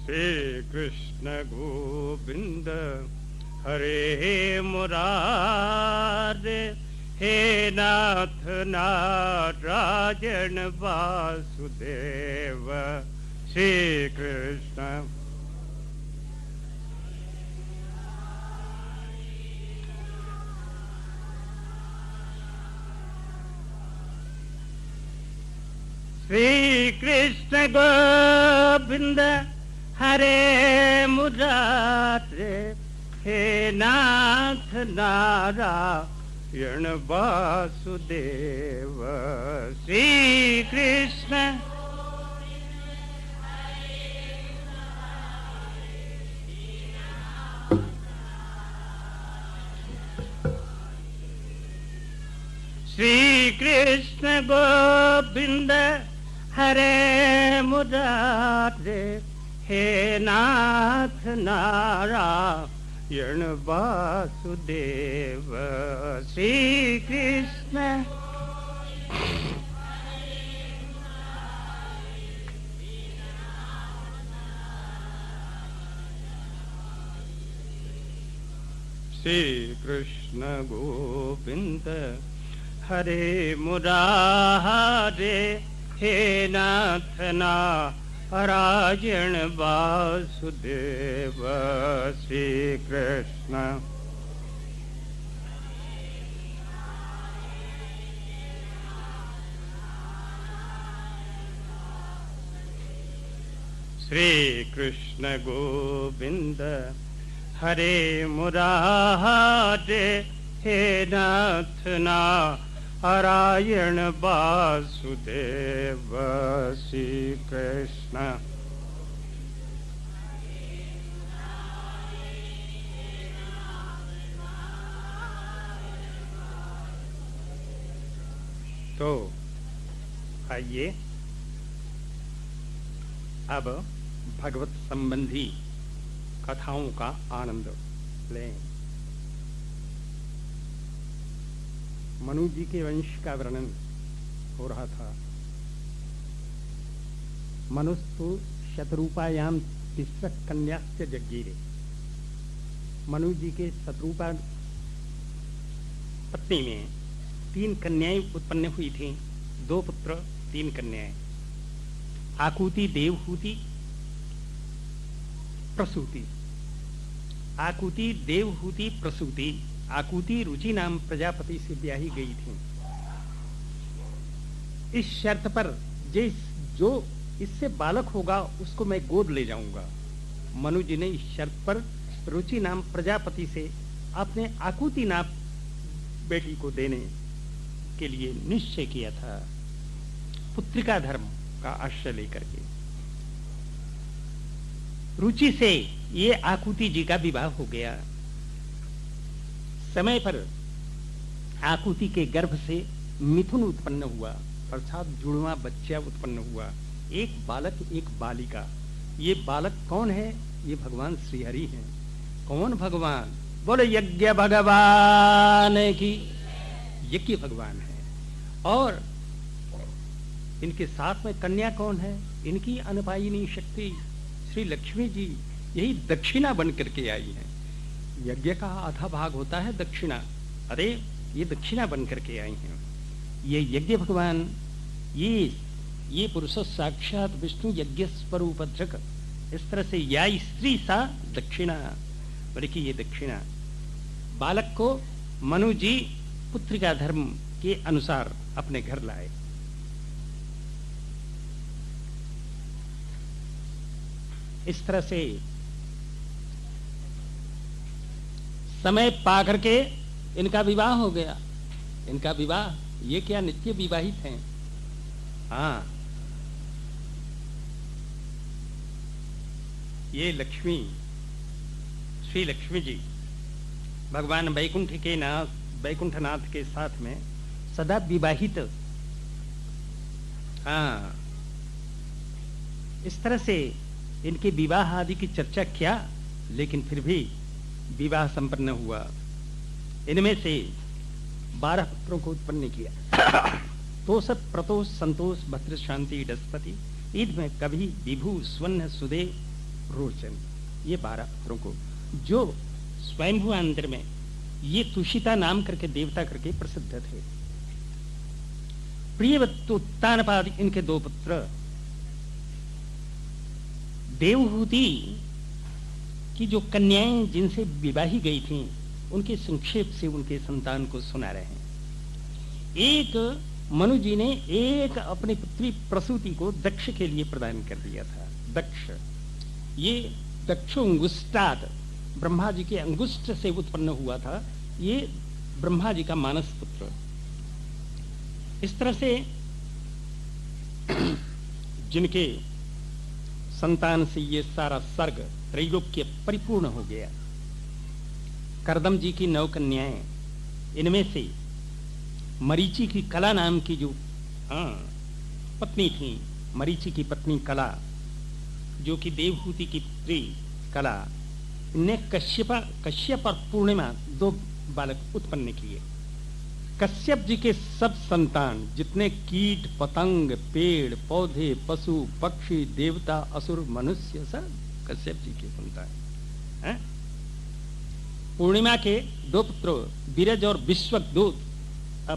श्री कृष्ण गोविंद हरे मुरारे, हे नाथ नारायण वासुदेव। श्री कृष्ण श्री कृष्ण गोविंद हरे मुरारे, हे नाथ नारायण वासुदेव। श्री कृष्ण श्री कृष्ण गोविंद हरे मुरारे, हे नाथ नारायण वासुदेव। श्री कृष्ण श्री कृष्ण गोविंद हरे मुरारे, हे नाथ नारायण वासुदेव। श्री कृष्ण श्री कृष्ण गोविंद हरे मुरारे, हे नाथ नारायण वासुदेव। श्री कृष्ण तो आइए अब भगवत संबंधी कथाओं का आनंद लें। मनु जी के वंश का वर्णन हो रहा था। मनुस्तु शतरूपायाम तिस्र कन्यास्य जज्ञिरे। मनु जी के शतरूपा पत्नी में 3 कन्याएं उत्पन्न हुई थीं, 2 पुत्र 3 कन्याएं। आकुति, देवहूति, प्रसूति। आकुति, देवहूति, प्रसूति। आकुति रुचि नाम प्रजापति से ब्याही गई थी। इस शर्त पर जो इससे बालक होगा उसको मैं गोद ले जाऊंगा। मनु जी ने इस शर्त पर रुचि नाम प्रजापति से अपने आकुति नाम बेटी को देने के लिए निश्चय किया था, पुत्रिका धर्म का आश्रय लेकर के। रुचि से ये आकुति जी का विवाह हो गया। समय पर आकुति के गर्भ से मिथुन उत्पन्न हुआ, अर्थात जुड़वा बच्चा उत्पन्न हुआ, एक बालक एक बालिका। ये बालक कौन है? ये भगवान श्रीहरि हैं। कौन भगवान? बोले यज्ञ भगवान की। यज्ञ भगवान है। और इनके साथ में कन्या कौन है? इनकी अनपायिनी शक्ति श्री लक्ष्मी जी, यही दक्षिणा बन करके आई है। यज्ञ का आधा भाग होता है दक्षिणा। अरे ये दक्षिणा बन करके आई हैं। ये यज्ञ भगवान, ये पुरुष साक्षात विष्णु यज्ञ स्वरूपद्रक। इस तरह से या स्त्री सा दक्षिणा, बल्कि ये दक्षिणा बालक को मनु जी पुत्रिका धर्म के अनुसार अपने घर लाए। इस तरह से समय पा करके इनका विवाह हो गया। इनका विवाह, ये क्या नित्य विवाहित हैं। हाँ, ये लक्ष्मी, श्री लक्ष्मी जी भगवान वैकुंठनाथ के साथ में सदा विवाहित। हाँ, इस तरह से इनके विवाह आदि की चर्चा क्या, लेकिन फिर भी विवाह संपन्न हुआ। इनमें से 12 पुत्रों को उत्पन्न किया। तोष, प्रतोष, संतोष, भद्र, शांति, डस्पति, ईद में कभी, विभु, स्वर्ण, सुदेव, रोचन, ये 12 पुत्रों को जो स्वयंभू अंतर में ये तुषिता नाम करके देवता करके प्रसिद्ध थे। प्रियवत्तोत्तानपाद इनके 2 पुत्र, देवहूति की जो कन्याएं जिनसे विवाही गई थीं, उनके संक्षेप से उनके संतान को सुना रहे हैं। एक मनु जी ने एक अपनी पुत्री प्रसूति को दक्ष के लिए प्रदान कर दिया था। दक्ष, ये दक्षोंगुष्टात, ब्रह्मा जी के अंगुष्ठ से उत्पन्न हुआ था, ये ब्रह्मा जी का मानस पुत्र। इस तरह से जिनके संतान से ये सारा सर्ग त्रैलोक्य परिपूर्ण हो गया। करदम जी की 9 कन्याएं, इनमें से मरीचि की कला नाम की जो पत्नी थी, मरीचि की पत्नी कला, जो कि देवहूति की पुत्री कला, ने कश्यप और पूर्णिमा 2 बालक उत्पन्न किए। कश्यप जी के सब संतान, जितने कीट पतंग पेड़ पौधे पशु पक्षी देवता असुर मनुष्य, सब कश्यप जी के संतान हैं। पूर्णिमा के 2 पुत्र बीरज और विश्वक 2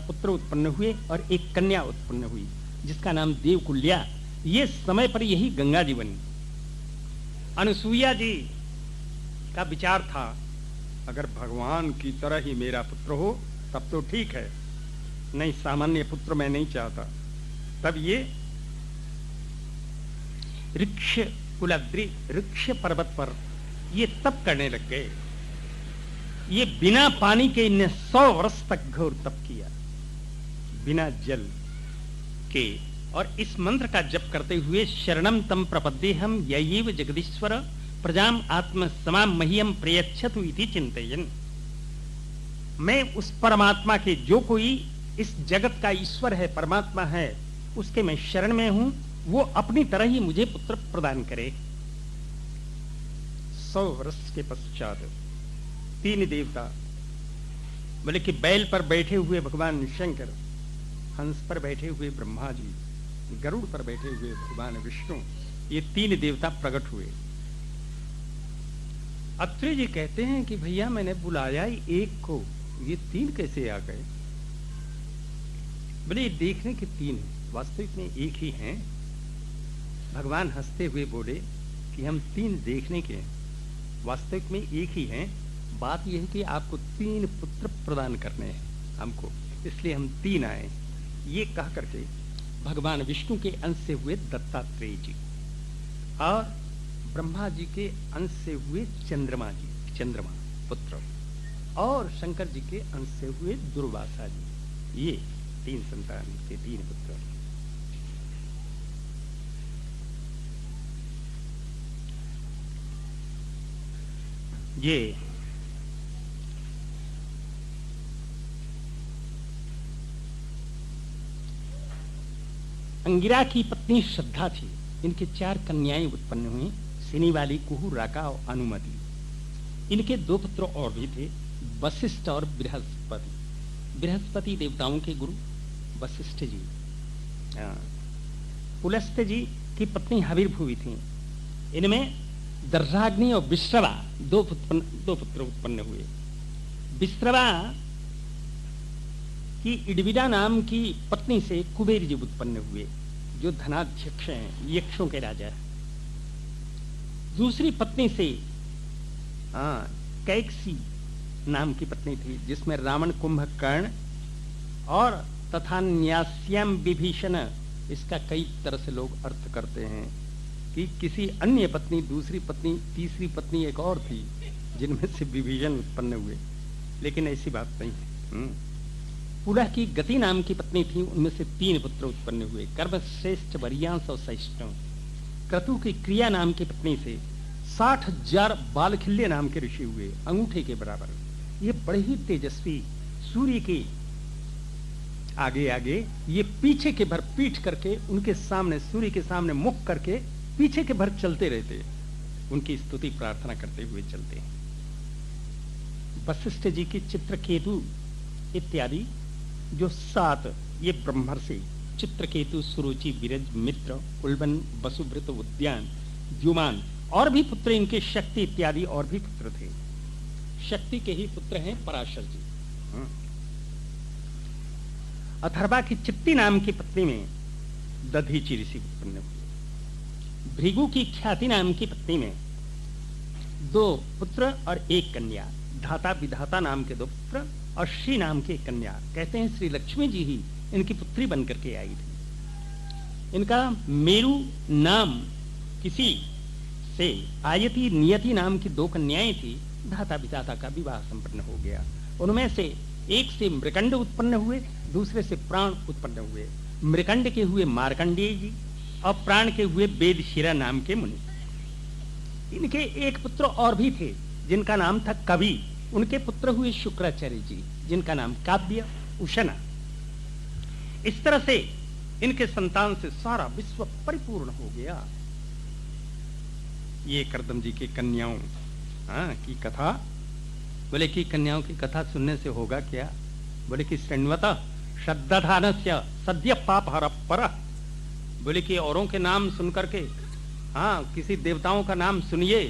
पुत्र उत्पन्न हुए और एक कन्या उत्पन्न हुई जिसका नाम देवकुल्या। ये समय पर यही गंगा जी बनी। अनुसुईया जी का विचार था, अगर भगवान की तरह ही मेरा पुत्र हो तब तो ठीक है, नहीं सामान्य पुत्र मैं नहीं चाहता। तब ये ऋक्ष कुलाद्रि, ऋक्ष पर्वत पर ये तप करने लग गए। ये बिना पानी के इन्हें 100 वर्ष तक घोर तप किया, बिना जल के। और इस मंत्र का जप करते हुए शरणम तम प्रपद्येहम ययैव जगदीश्वर प्रजाम आत्म समाम मह्यम प्रयच्छतु इति चिंतयन्। मैं उस परमात्मा के, जो कोई इस जगत का ईश्वर है, परमात्मा है, उसके मैं शरण में हूं, वो अपनी तरह ही मुझे पुत्र प्रदान करे। 100 वर्ष के पश्चात 3 देवता, बोले कि बैल पर बैठे हुए भगवान शंकर, हंस पर बैठे हुए ब्रह्मा जी, गरुड़ पर बैठे हुए भगवान विष्णु, ये 3 देवता प्रकट हुए। अत्रि जी कहते हैं कि भैया मैंने बुलाया ही एक को, ये 3 कैसे आ गए? बोले देखने के 3 हैं, वास्तविक में एक ही हैं। भगवान हंसते हुए बोले कि हम 3 देखने के हैं, वास्तविक में एक ही हैं। बात यह है कि आपको 3 पुत्र प्रदान करने हैं हमको, इसलिए हम 3 आए। ये कह करके भगवान विष्णु के अंश से हुए दत्तात्रेय जी और ब्रह्मा जी के अंश से हुए चंद्रमा जी, चंद्रमा पुत्र, और शंकर जी के अंश से हुए दुर्वासा जी, ये 3 संतान के 3 पुत्र। ये अंगिरा की पत्नी श्रद्धा थी, इनके 4 कन्याएं उत्पन्न हुई, सिनी वाली, कुहू, राका और अनुमति। इनके 2 पुत्र और भी थे, वशिष्ठ और बृहस्पति। बृहस्पति देवताओं के गुरु वशिष्ठ जी। पुलस्त्य जी की पत्नी हविर्भुवी थी। इनमें दर्राग्नि और विश्रवा 2 पुत्र उत्पन्न हुए। विश्रवा की इडविडा नाम की पत्नी से कुबेर जी उत्पन्न हुए, जो धनाध्यक्ष हैं, यक्षों के राजा। दूसरी पत्नी से कैकसी नाम की पत्नी थी, जिसमें रावण, कुंभकर्ण और तथा न्यास्याम विभीषण, इसका कई तरह से लोग अर्थ करते हैं कि किसी अन्य पत्नी, दूसरी पत्नी, तीसरी पत्नी एक और थी जिनमें से विभीषण उत्पन्न हुए, लेकिन ऐसी बात नहीं है। पुलह की गति नाम की पत्नी थी, उनमें से 3 पुत्र उत्पन्न हुए, कर्मश्रेष्ठ, वरियांश और सहिष्णु। क्रतु की क्रिया नाम की पत्नी से 60,000 बालखिल्य नाम के ऋषि हुए, अंगूठे के बराबर। ये बड़े ही तेजस्वी, सूर्य के आगे आगे, ये पीछे के भर पीठ करके, उनके सामने, सूर्य के सामने मुख करके पीछे के भर चलते रहते, उनकी स्तुति प्रार्थना करते हुए चलते हैं। वशिष्ठ जी की चित्रकेतु इत्यादि जो 7, ये ब्रह्मर्षि चित्रकेतु, सुरुचि, विरज, मित्र, उल्बन, वसुभृत, उद्यान, द्युमान और भी पुत्र इनके शक्ति इत्यादि और भी पुत्र थे। शक्ति के ही पुत्र हैं पराशर जी। अथर्वा की चित्ती नाम की पत्नी में दधीचि ऋषि उत्पन्न हुए। भृगु की ख्याति नाम की पत्नी में 2 पुत्र और 1 कन्या, धाता विधाता नाम के 2 पुत्र और श्री नाम की 1 कन्या। कहते हैं श्री लक्ष्मी जी ही इनकी पुत्री बनकर के आई थी। इनका मेरु नाम किसी से आयति नियति नाम की 2 कन्याएं थी। धाता विधाता का विवाह संपन्न हो गया। उनमें से एक से मृकंड उत्पन्न हुए, दूसरे से प्राण उत्पन्न हुए। मृकंड के हुए मार्कंडेय जी और प्राण के हुए वेदशिरा नाम के मुनि। इनके 1 पुत्र और भी थे जिनका नाम था कवि। उनके पुत्र हुए शुक्राचार्य जी जिनका नाम काव्य उशना। इस तरह से इनके संतान से सारा विश्व परिपूर्ण हो गया। ये कर्दम जी की कन्याओं की कथा, बोले कि कन्याओं की कथा सुनने से होगा क्या? बोले कि श्रृण्वता श्रद्धाधानस्य सद्य पाप हर पर। बोले कि औरों के नाम सुन करके किसी देवताओं का नाम सुनिए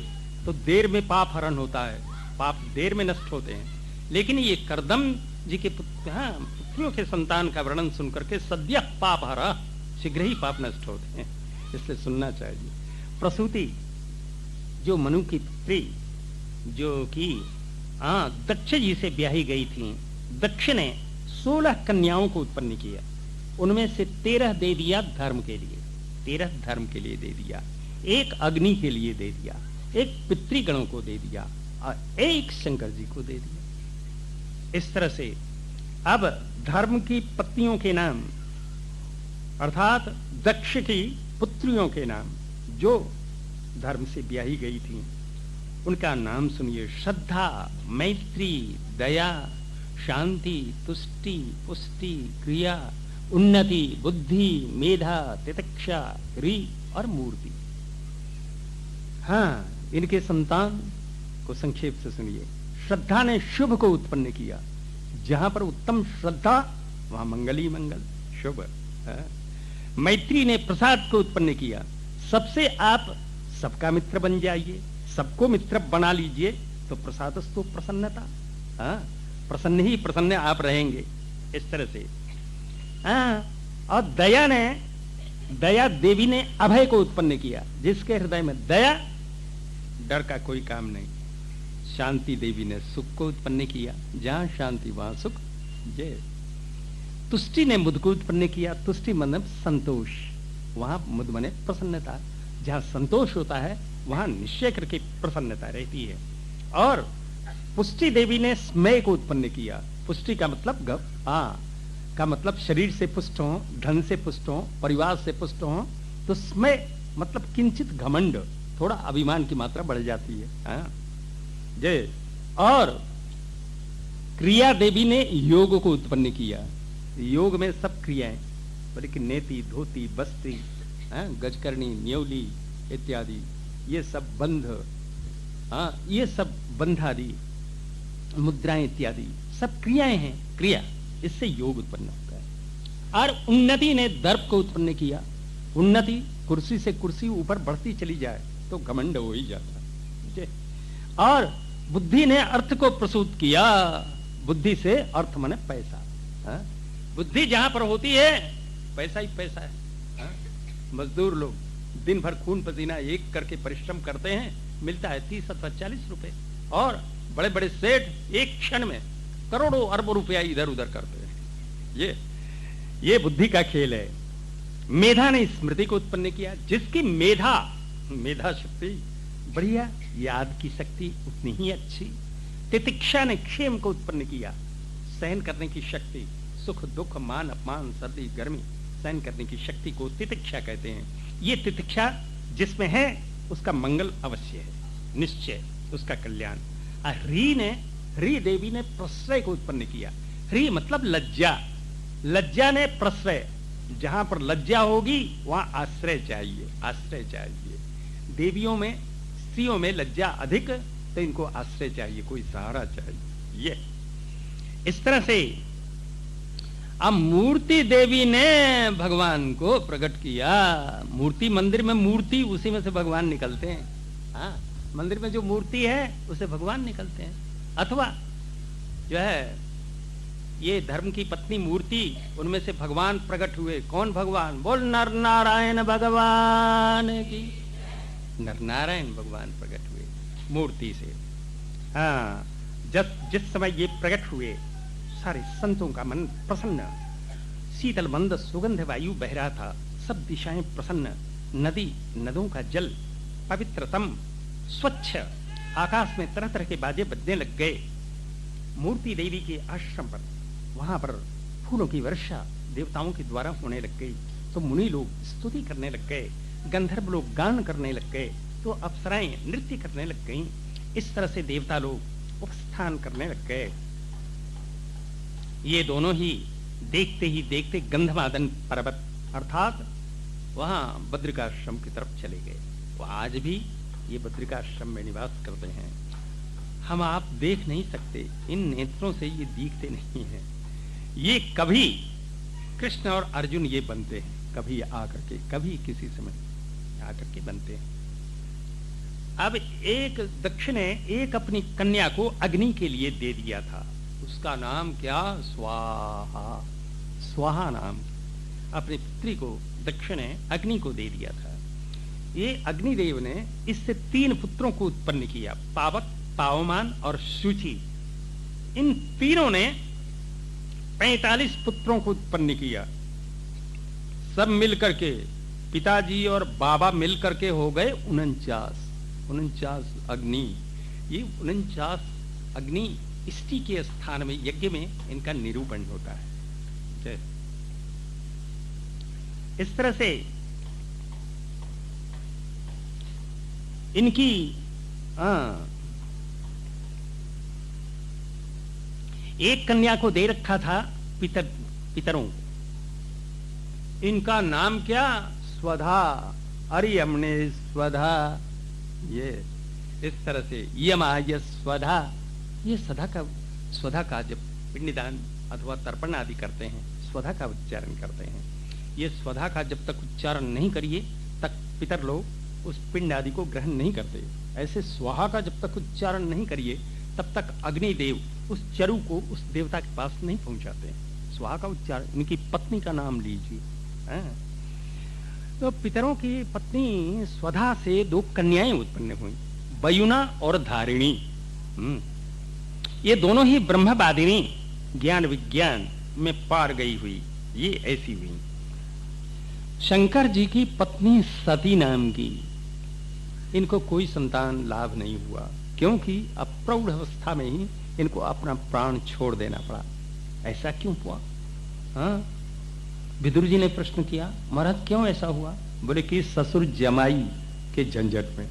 तो देर में पाप हरण होता है, पाप देर में नष्ट होते हैं। लेकिन ये कर्दम जी के पुत्रियों के संतान का वर्णन सुन करके सद्य पाप हरा, शीघ्र ही पाप नष्ट होते हैं, इसलिए सुनना चाहिए। प्रसूति जो मनु की पुत्री जो कि दक्ष जी से ब्याही गई थी, दक्ष ने 16 कन्याओं को उत्पन्न किया। उनमें से 13 दे दिया धर्म के लिए, 13 धर्म के लिए दे दिया, 1 अग्नि के लिए दे दिया, 1 पितृगणों को दे दिया और 1 शंकर जी को दे दिया। इस तरह से अब धर्म की पत्नियों के नाम अर्थात दक्ष की पुत्रियों के नाम जो धर्म से ब्याही गई थी उनका नाम सुनिए। श्रद्धा, मैत्री, दया, शांति, तुष्टि, पुष्टि, क्रिया, उन्नति, बुद्धि, मेधा, तितिक्षा, री और मूर्ति। इनके संतान को संक्षेप से सुनिए। श्रद्धा ने शुभ को उत्पन्न किया। जहां पर उत्तम श्रद्धा वहां मंगल ही मंगल, शुभ। मैत्री ने प्रसाद को उत्पन्न किया। सबसे आप सबका मित्र बन जाइए, सबको मित्र बना लीजिए तो प्रसादस्तु प्रसन्नता, प्रसन्न ही प्रसन्न आप रहेंगे। इस तरह से और दया देवी ने अभय को उत्पन्न किया। जिसके हृदय में दया, डर का कोई काम नहीं। शांति देवी ने सुख को उत्पन्न किया। जहां शांति वहां सुख। जय। तुष्टि ने मुद को उत्पन्न किया। तुष्टि मतलब संतोष, वहां मुद मने प्रसन्नता। जहां संतोष होता है वहां निश्चय करके प्रसन्नता रहती है। और पुष्टि देवी ने स्मय को उत्पन्न किया। पुष्टि का मतलब शरीर से पुष्ट हो, धन से पुष्ट हो, परिवार से पुष्ट हो। तो स्मय मतलब किंचित घमंड, थोड़ा अभिमान की मात्रा बढ़ जाती है। जय। और क्रिया देवी ने योग को उत्पन्न किया। योग में सब क्रियाएं, बोले कि नेति, धोती, बस्ती, गजकर्णी, न्योली इत्यादि, ये सब बंध, ये सब बंधादि, मुद्राएं इत्यादि सब क्रियाएं हैं। क्रिया, इससे योग उत्पन्न होता है। और उन्नति ने दर्प को उत्पन्न किया। उन्नति, कुर्सी से कुर्सी ऊपर बढ़ती चली जाए तो घमंड हो ही जाता है। और बुद्धि ने अर्थ को प्रसूत किया। बुद्धि से अर्थ माने पैसा। बुद्धि जहां पर होती है पैसा ही पैसा है। मजदूर लोग दिन भर खून पसीना एक करके परिश्रम करते हैं, मिलता है 30 अथवा 40 रुपए। और बड़े बड़े सेठ एक क्षण में करोड़ों अरबों रुपया इधर उधर करते हैं। ये बुद्धि का खेल है। मेधा ने स्मृति को उत्पन्न किया। जिसकी मेधा शक्ति बढ़िया, याद की शक्ति उतनी ही अच्छी। तितिक्षा ने क्षेम को उत्पन्न किया। सहन करने की शक्ति, सुख दुख मान अपमान सर्दी गर्मी सहन करने की शक्ति को तितिक्षा कहते हैं। ये तितिक्षा जिसमें है उसका मंगल अवश्य है, निश्चय उसका कल्याण। ह्री देवी ने प्रश्रय को उत्पन्न किया। ह्री मतलब लज्जा। लज्जा ने प्रश्रय, जहां पर लज्जा होगी वहां आश्रय चाहिए, आश्रय चाहिए। देवियों में, स्त्रियों में लज्जा अधिक, तो इनको आश्रय चाहिए, कोई सहारा चाहिए। ये इस तरह से अब मूर्ति देवी ने भगवान को प्रकट किया। मूर्ति मंदिर में मूर्ति, उसी में से भगवान निकलते हैं। हाँ, मंदिर में जो मूर्ति है उसे भगवान निकलते हैं। अथवा जो है ये धर्म की पत्नी मूर्ति, उनमें से भगवान प्रकट हुए। कौन भगवान? बोल नर नारायण भगवान की। नर नारायण भगवान प्रकट हुए मूर्ति से। हाँ, जिस समय ये प्रकट हुए सारे संतों का मन प्रसन्न, शीतल मंद सुगंध वायु बह रहा था, सब दिशाएं प्रसन्न, नदी नदों का जल पवित्रतम स्वच्छ, आकाश में तरह तरह के बाजे बजने लग गए। मूर्ति देवी के आश्रम पर, वहां पर फूलों की वर्षा देवताओं के द्वारा होने लग गई, तो मुनि लोग स्तुति करने लग गए, गंधर्व लोग गान करने लग गए, तो अप्सराएं नृत्य करने लग गईं। इस तरह से देवता लोग उपस्थान करने लग गए। ये दोनों ही देखते गंधमादन पर्वत अर्थात वहां बद्रिकाश्रम की तरफ चले गए। वो आज भी ये बद्रिकाश्रम में निवास करते हैं। हम आप देख नहीं सकते, इन नेत्रों से ये दिखते नहीं हैं। ये कभी कृष्ण और अर्जुन ये बनते हैं, कभी आकर के, कभी किसी समय आकर के बनते हैं। अब एक दक्ष ने एक अपनी कन्या को अग्नि के लिए दे दिया था। उसका नाम क्या? स्वाहा। स्वाहा नाम अपनी पुत्री को दक्ष ने अग्नि को दे दिया था। ये अग्निदेव ने इससे 3 पुत्रों को उत्पन्न किया, पावक, पावमान और शुचि। इन तीनों ने 45 पुत्रों को उत्पन्न किया। सब मिलकर के, पिताजी और बाबा मिलकर के हो गए 49 अग्नि। ये 49 अग्नि इष्टि के स्थान में, यज्ञ में इनका निरूपण होता है। इस तरह से इनकी एक कन्या को दे रखा था पितरों को। इनका नाम क्या? स्वधा। अरे हमने स्वधा, ये इस तरह से यमाय स्वधा। ये स्वधा का जब पिंडदान अथवा तर्पण आदि करते हैं, स्वधा का उच्चारण करते हैं। ये स्वधा का जब तक उच्चारण नहीं करिए तक पितर लोग उस पिंड आदि को ग्रहण नहीं करते। ऐसे स्वाहा का जब तक उच्चारण नहीं करिए तब तक अग्निदेव उस चरु को उस देवता के पास नहीं पहुंचाते। स्वाहा का उच्चारण, इनकी पत्नी का नाम लीजिए। तो पितरों की पत्नी स्वधा से 2 कन्याएं उत्पन्न हुई, वयुना और धारिणी। ये दोनों ही ब्रह्मवादिनी, ज्ञान विज्ञान में पार गई हुई, ये ऐसी हुई। शंकर जी की पत्नी सती नाम की, इनको कोई संतान लाभ नहीं हुआ, क्योंकि अब प्रौढ़ अवस्था में ही इनको अपना प्राण छोड़ देना पड़ा। ऐसा क्यों हुआ? हाँ, विदुर जी ने प्रश्न किया, महाराज क्यों ऐसा हुआ? बोले कि ससुर जमाई के झंझट में,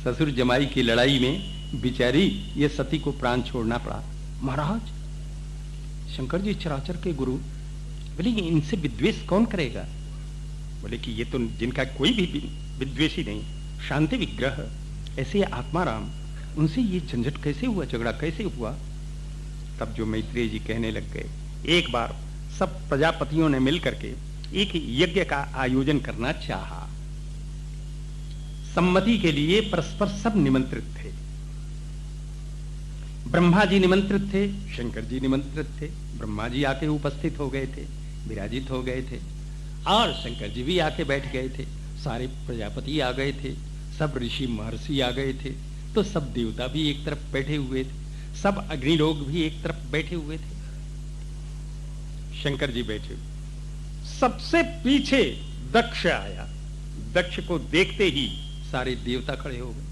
ससुर जमाई की लड़ाई में बिचारी ये सती को प्राण छोड़ना पड़ा। महाराज शंकर जी चराचर के गुरु, बोले इनसे विद्वेष कौन करेगा? बोले कि ये तो जिनका कोई भी विद्वेषी नहीं, शांति विग्रह, ऐसे आत्माराम, उनसे ये झंझट कैसे हुआ, झगड़ा कैसे हुआ? तब जो मैत्रेय जी कहने लग गए, एक बार सब प्रजापतियों ने मिलकर के एक यज्ञ का आयोजन करना चाहा। सम्मति के लिए परस्पर सब निमंत्रित थे। ब्रह्मा जी निमंत्रित थे, शंकर जी निमंत्रित थे। ब्रह्मा जी आके उपस्थित हो गए थे, विराजित हो गए थे, और शंकर जी भी आके बैठ गए थे। सारे प्रजापति आ गए थे, सब ऋषि महर्षि आ गए थे, तो सब देवता भी एक तरफ बैठे हुए थे, सब अग्नि लोग भी एक तरफ बैठे हुए थे। शंकर जी बैठे, सबसे पीछे दक्ष आया। दक्ष को देखते ही सारे देवता खड़े हो गए,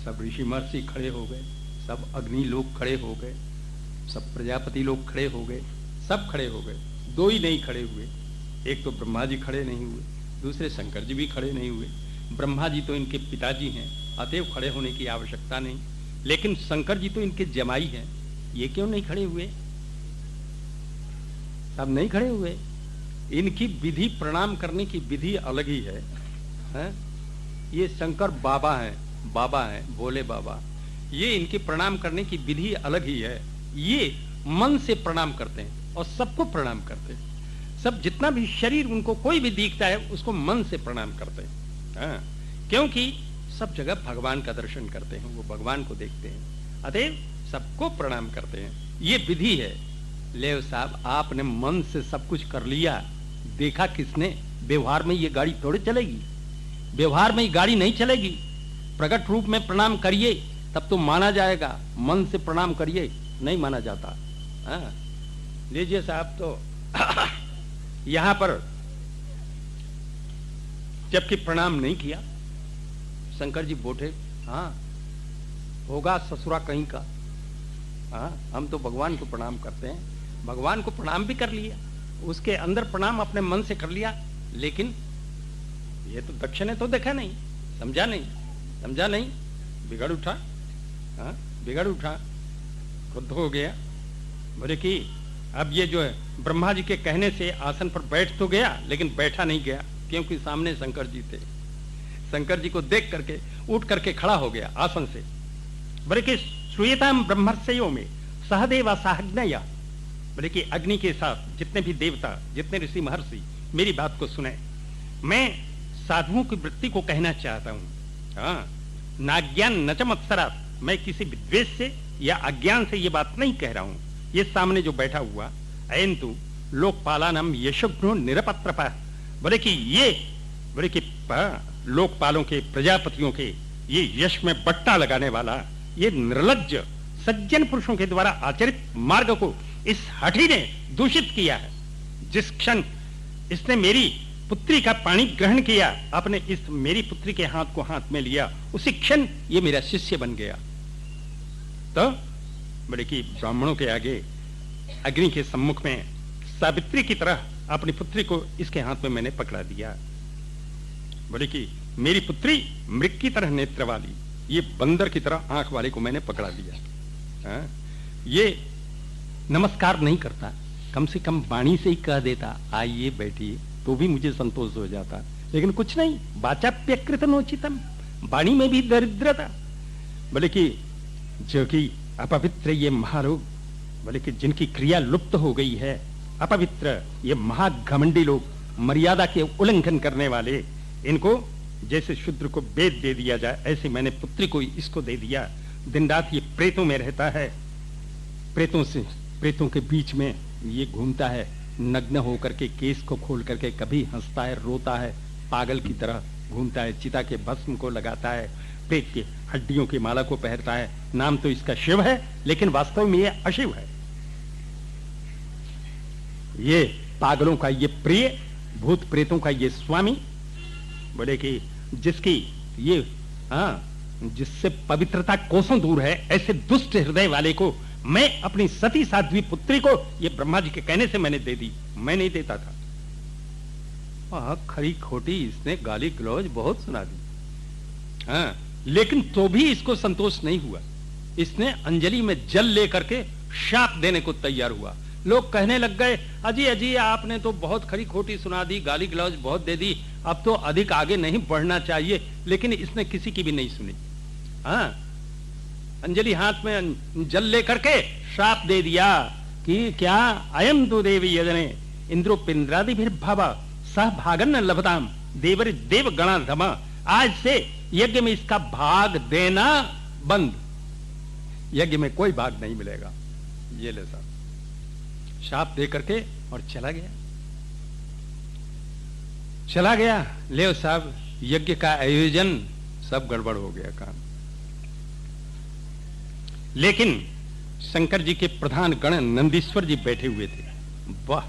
सब ऋषि महर्षि खड़े हो गए, सब अग्नि लोग खड़े हो गए, सब प्रजापति लोग खड़े हो गए, सब खड़े हो गए। 2 ही नहीं खड़े हुए, एक तो ब्रह्मा जी खड़े नहीं हुए, दूसरे शंकर जी भी खड़े नहीं हुए। ब्रह्मा जी तो इनके पिताजी हैं, अतएव खड़े होने की आवश्यकता नहीं, लेकिन शंकर जी तो इनके जमाई हैं, ये क्यों नहीं खड़े हुए? सब नहीं खड़े हुए। इनकी विधि, प्रणाम करने की विधि अलग ही है, हैं? ये शंकर बाबा हैं, भोले बाबा, ये इनके प्रणाम करने की विधि अलग ही है। ये मन से प्रणाम करते हैं और सबको प्रणाम करते हैं। सब जितना भी शरीर उनको कोई भी दिखता है उसको मन से प्रणाम करते हैं। हाँ, क्योंकि सब जगह भगवान का दर्शन करते हैं, वो भगवान को देखते हैं, अतएव सबको प्रणाम करते हैं। ये विधि है। ले साहब, आपने मन से सब कुछ कर लिया, देखा किसने? व्यवहार में ये गाड़ी थोड़ी चलेगी, व्यवहार में ये गाड़ी नहीं चलेगी। प्रकट रूप में प्रणाम करिए तब तो माना जाएगा, मन से प्रणाम करिए नहीं माना जाता। हाँ लीजिए साहब, तो यहां पर जबकि प्रणाम नहीं किया, शंकर जी बोले हाँ होगा ससुरा कहीं का। हाँ हम तो भगवान को प्रणाम करते हैं, भगवान को प्रणाम भी कर लिया, उसके अंदर प्रणाम अपने मन से कर लिया, लेकिन ये तो दक्ष ने तो देखा नहीं, समझा नहीं, बिगड़ उठा। हाँ बिगड़ उठा, क्रुद्ध हो गया। बोले कि अब ये जो है ब्रह्मा जी के कहने से आसन पर बैठ तो गया, लेकिन बैठा नहीं गया, क्योंकि सामने शंकर जी थे। शंकर जी को देख करके उठ करके खड़ा हो गया आसन से। बोले कि श्रूयताम ब्रह्मर्षयो में सहदेवा साहग्नया, बोले कि अग्नि के साथ जितने भी देवता, जितने ऋषि महर्षि मेरी बात को सुने। मैं साधुओं की वृत्ति को कहना चाहता हूँ। हाँ नाज्ञान न च मत्सरात्, मैं किसी विद्वेष से या अज्ञान से ये बात नहीं कह रहा हूँ। ये सामने जो बैठा हुआ अयंतु लोकपालानम यशोघ्नो निरपत्रपः, बोले कि ये, बोले कि लोकपालों के, प्रजापतियों के ये यश में बट्टा लगाने वाला ये निर्लज्ज सज्जन पुरुषों के द्वारा आचरित मार्ग को इस हठी ने दूषित किया है। जिस क्षण इसने मेरी पुत्री का पानी ग्रहण किया, अपने इस मेरी पुत्री के हाथ को हाथ में लिया, उसी क्षण ये मेरा शिष्य बन गया। तो बोले कि ब्राह्मणों के आगे अग्नि के सम्मुख में सावित्री की तरह अपनी पुत्री को इसके हाथ में मैंने पकड़ा दिया। बोले कि मेरी पुत्री मृग की तरह नेत्र वाली, ये बंदर की तरह आंख वाले को मैंने पकड़ा दिया। हाँ? ये नमस्कार नहीं करता, कम से कम वाणी से ही कह देता आइए बैठिए, तो भी मुझे संतोष हो जाता, लेकिन कुछ नहीं, वाचाप्यकृत नोचितम, वाणी में भी दरिद्रता। बोले कि जो कि अपवित्र ये महारोग, बोले कि जिनकी क्रिया लुप्त हो गई है, अपवित्र ये महाघमंडी लोग, मर्यादा के उल्लंघन करने वाले, इनको जैसे शूद्र को वेद दे दिया जाए, ऐसे मैंने पुत्री को इसको दे दिया। दिन रात ये प्रेतों में रहता है, प्रेतों के बीच में ये घूमता है, नग्न होकर के केस को खोल करके कभी हंसता है, रोता है, पागल की तरह घूमता है, चिता के भस्म को लगाता है, प्रेत की हड्डियों की माला को पहनता है। नाम तो इसका शिव है, लेकिन वास्तव में ये अशिव है। ये पागलों का ये प्रिय, भूत प्रेतों का ये स्वामी। बोले कि जिसकी ये जिससे पवित्रता कोसों दूर है, ऐसे दुष्ट हृदय वाले को मैं अपनी सती साध्वी पुत्री को ये ब्रह्मा जी के कहने से मैंने दे दी, मैं नहीं देता था। खरी खोटी इसने गाली गलौज बहुत सुना दी। हाँ लेकिन तो भी इसको संतोष नहीं हुआ, इसने अंजलि में जल लेकर के शाप देने को तैयार हुआ। लोग कहने लग गए अजी अजी आपने तो बहुत खरी खोटी सुना दी, गाली गलौज बहुत दे दी, अब तो अधिक आगे नहीं बढ़ना चाहिए, लेकिन इसने किसी की भी नहीं सुनी। हाँ अंजलि हाथ में जल लेकर के श्राप दे दिया कि क्या अयम तो देवी यजने इंद्रोपिंद्रादि भी भावा सह भागन लभताम देवर देव गणा धमा, आज से यज्ञ में इसका भाग देना बंद, यज्ञ में कोई भाग नहीं मिलेगा। ये ले साहब शाप दे करके और चला गया। ले साहब यज्ञ का आयोजन सब गड़बड़ हो गया काम। लेकिन शंकर जी के प्रधान गण नंदीश्वर जी बैठे हुए थे। वाह,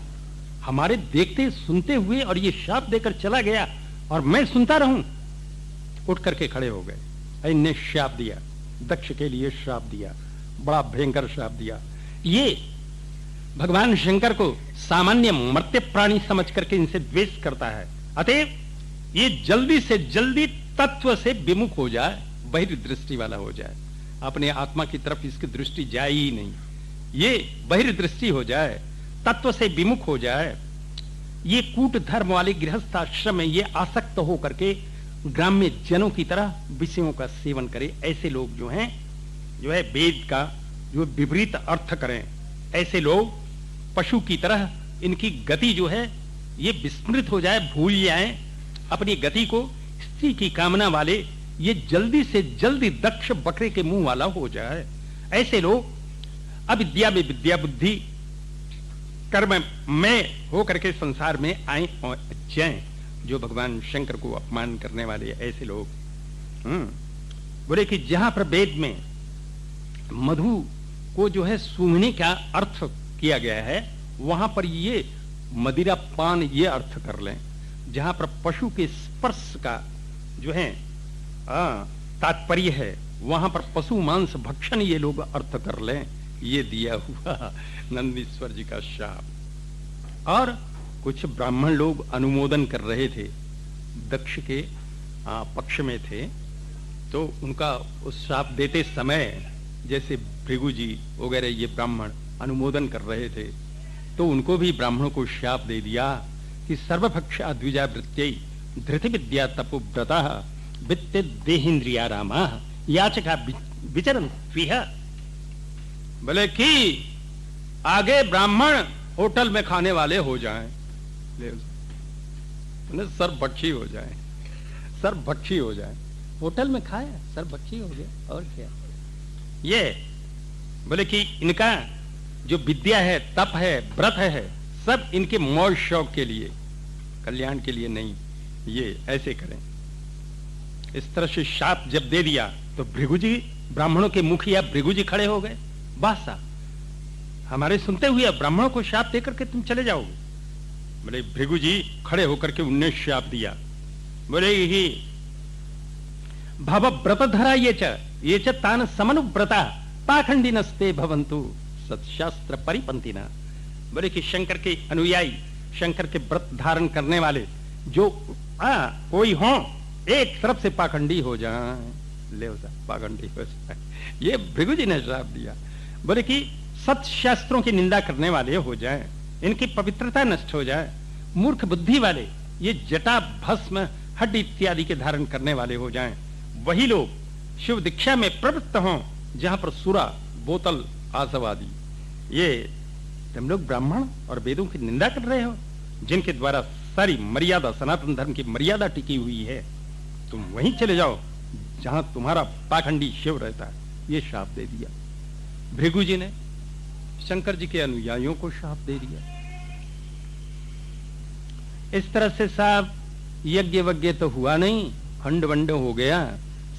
हमारे देखते सुनते हुए और ये शाप देकर चला गया और मैं सुनता रहूं। उठ करके खड़े हो गए। इनने शाप दिया, दक्ष के लिए शाप दिया, बड़ा भयंकर शाप दिया। ये भगवान शंकर को सामान्य मर्त्य प्राणी समझ करके इनसे द्वेष करता है, अतएव ये जल्दी से जल्दी तत्व से विमुख हो जाए, बहिर्दृष्टि वाला हो जाए, अपने आत्मा की तरफ इसकी दृष्टि जाए ही नहीं, ये बहिर्दृष्टि हो जाए, तत्व से विमुख हो जाए। ये कूट धर्म वाले गृहस्थ आश्रम में ये आसक्त हो करके ग्राम्य जनों की तरह विषयों का सेवन करे। ऐसे लोग जो हैं, जो है वेद का जो विपरीत अर्थ करें, ऐसे लोग पशु की तरह इनकी गति जो है ये विस्मृत हो जाए, भूल जाए अपनी गति को। स्त्री की कामना वाले ये जल्दी से जल्दी दक्ष बकरे के मुंह वाला हो जाए। ऐसे लोग अविद्या में विद्या बुद्धि कर्म में होकर के संसार में आए और जाएं। जो भगवान शंकर को अपमान करने वाले ऐसे लोग बोले कि जहां पर वेद में मधु को जो है सूंघने का अर्थ किया गया है, वहां पर ये मदिरा पान ये अर्थ कर लें। जहां पर पशु के स्पर्श का जो है तात्पर्य है, वहां पर पशु मांस भक्षण ये लोग अर्थ कर लें। ये दिया हुआ नंदीश्वर जी का शाप। और कुछ ब्राह्मण लोग अनुमोदन कर रहे थे, दक्ष के पक्ष में थे, तो उनका उस शाप देते समय जैसे भृगु जी वगैरह ये ब्राह्मण अनुमोदन कर रहे थे, तो उनको भी ब्राह्मणों को शाप दे दिया कि सर्वभक्षा द्विजावृत्यै धृति विद्या तपोव्रता वित्त देहेन्द्रिया रामा याचका विचरण प्रिय। बोले कि आगे ब्राह्मण होटल में खाने वाले हो जाएं, सर्वभक्षी हो जाएं, सर्वभक्षी हो जाएं। होटल में खाया सर्वभक्षी हो गया और क्या। ये बोले कि इनका जो विद्या है, तप है, व्रत है, सब इनके मौज शौक के लिए, कल्याण के लिए नहीं। ये ऐसे करें। इस तरह से शाप जब दे दिया तो भृगु जी, ब्राह्मणों के मुखिया भृगु जी खड़े हो गए। बादशाह, हमारे सुनते हुए ब्राह्मणों को शाप देकर के तुम चले जाओगे? बोले भृगु जी खड़े होकर के उनने शाप दिया। बोले ही भव व्रतधरा ये च तान समनुव्रता पाखंडी नस्ते भवंतु सत्शास्त्र परिपंथिना। बोले कि शंकर के अनुयायी, शंकर के व्रत धारण करने वाले जो कोई हो, एक तरफ से पाखंडी हो जाए, ले पाखंडी हो जाए। ये भृगु जी ने श्राप दिया। बोले कि सत्य शास्त्रों की निंदा करने वाले हो जाए, इनकी पवित्रता नष्ट हो जाए। मूर्ख बुद्धि वाले, ये जटा भस्म हड्डी इत्यादि के धारण करने वाले हो जाएं। वही लोग शिव दीक्षा में प्रवृत्त हों जहां पर सुरा, बोतल, आसवादी, ये तुम लोग ब्राह्मण और वेदों की निंदा कर रहे हो, जिनके द्वारा सारी मर्यादा, सनातन धर्म की मर्यादा टिकी हुई है, तुम वहीं चले जाओ जहां तुम्हारा पाखंडी शिव रहता है। ये शाप दे दिया भृगु जी ने। शंकर जी के अनुयायियों को शाप दे दिया। इस तरह से साहब यज्ञ वज्ञ तो हुआ नहीं, खंड वंड हो गया,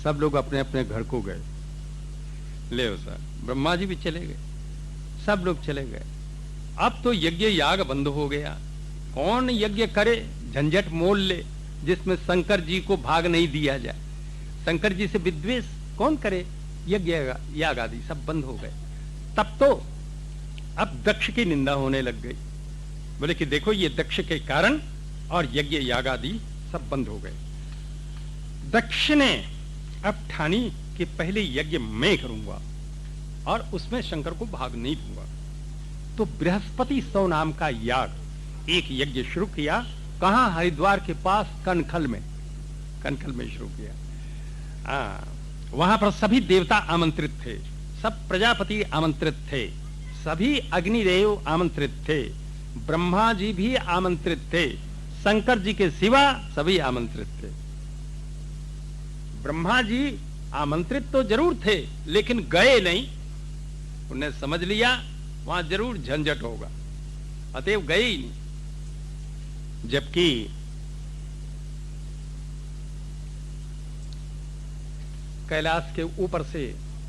सब लोग अपने अपने घर को गए। ले साहब ब्रह्मा जी भी चले गए, सब लोग चले गए। अब तो यज्ञ याग बंद हो गया। कौन यज्ञ करे, झंझट मोल ले जिसमें शंकर जी को भाग नहीं दिया जाए। शंकर जी से विद्वेष कौन करे, यज्ञ याग आदि सब बंद हो गए। तब तो अब दक्ष की निंदा होने लग गई। बोले कि देखो ये दक्ष के कारण और यज्ञ याग आदि सब बंद हो गए। दक्ष ने अब ठानी कि पहले यज्ञ मैं करूंगा और उसमें शंकर को भाग नहीं दूंगा। तो बृहस्पति सौ नाम का याग एक यज्ञ शुरू किया। कहां? हरिद्वार के पास कनखल में शुरू किया। वहां पर सभी देवता आमंत्रित थे, सब प्रजापति आमंत्रित थे, सभी अग्निदेव आमंत्रित थे, ब्रह्मा जी भी आमंत्रित थे, शंकर जी के सिवा सभी आमंत्रित थे। ब्रह्मा जी आमंत्रित तो जरूर थे लेकिन गए नहीं। उन्हें समझ लिया वहां जरूर झंझट होगा, अतएव गए ही नहीं। जबकि कैलाश के ऊपर से,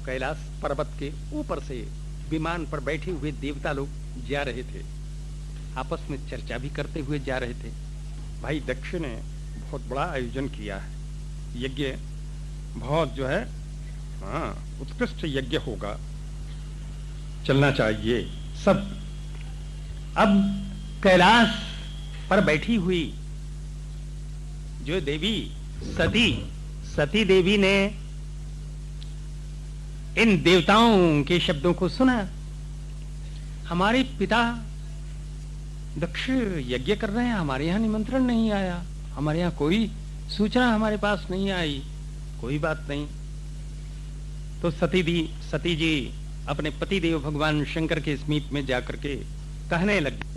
कैलाश पर्वत के ऊपर से विमान पर बैठे हुए देवता लोग जा रहे थे, आपस में चर्चा भी करते हुए जा रहे थे। भाई दक्ष ने बहुत बड़ा आयोजन किया है, यज्ञ बहुत जो है उत्कृष्ट यज्ञ होगा, चलना चाहिए सब। अब कैलाश पर बैठी हुई जो देवी सती देवी ने इन देवताओं के शब्दों को सुना। हमारे पिता दक्ष यज्ञ कर रहे हैं, हमारे यहाँ निमंत्रण नहीं आया, हमारे यहाँ कोई सूचना हमारे पास नहीं आई, कोई बात नहीं। तो सती जी अपने पति देव भगवान शंकर के समीप में जाकर के कहने लगी,